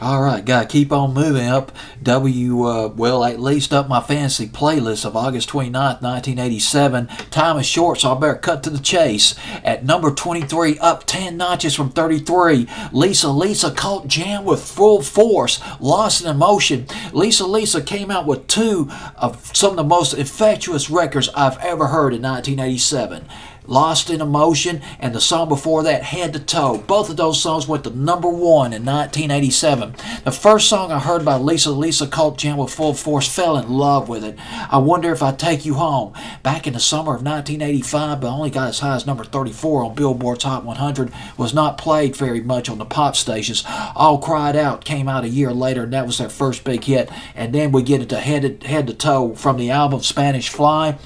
All right, gotta keep on moving up. Well, at least up my fantasy playlist of August 29th, 1987. Time is short, so I better cut to the chase. At number 23, up 10 notches from 33, Lisa caught Jam with full force, Lost in Emotion. Lisa came out with two of some of the most infectious records I've ever heard in 1987. Lost in Emotion, and the song before that, Head to Toe. Both of those songs went to number one in 1987. The first song I heard by Lisa caught Jam with full force, fell in love with it. I Wonder If I'd Take You Home. Back in the summer of 1985, but only got as high as number 34 on Billboard's Hot 100, was not played very much on the pop stations. All Cried Out came out a year later, and that was their first big hit. And then we get into Head to Toe from the album Spanish Fly.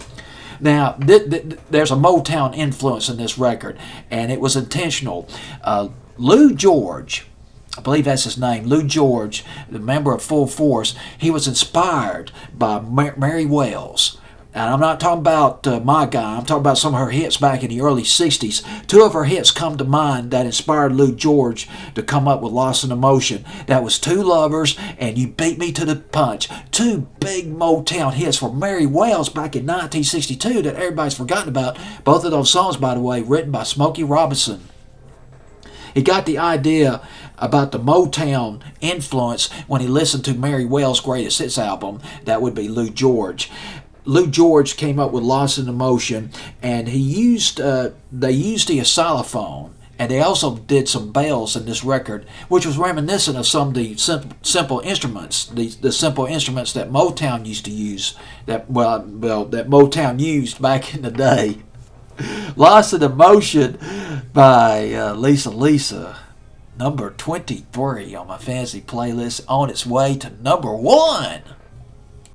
Now, there's a Motown influence in this record, and it was intentional. Lou George, I believe that's his name, Lou George, the member of Full Force, he was inspired by Mary Wells. And I'm not talking about my guy. I'm talking about some of her hits back in the early 60s. Two of her hits come to mind that inspired Lou George to come up with Lost in Emotion. That was Two Lovers and You Beat Me to the Punch. Two big Motown hits for Mary Wells back in 1962 that everybody's forgotten about. Both of those songs, by the way, written by Smokey Robinson. He got the idea about the Motown influence when he listened to Mary Wells' Greatest Hits album. That would be Lou George. Lou George came up with Lost in Emotion, and they used the xylophone, and they also did some bells in this record, which was reminiscent of some of the simple instruments, the simple instruments that Motown used to use, that Motown used back in the day. Lost in Emotion by Lisa, number 23 on my fantasy playlist, on its way to number one.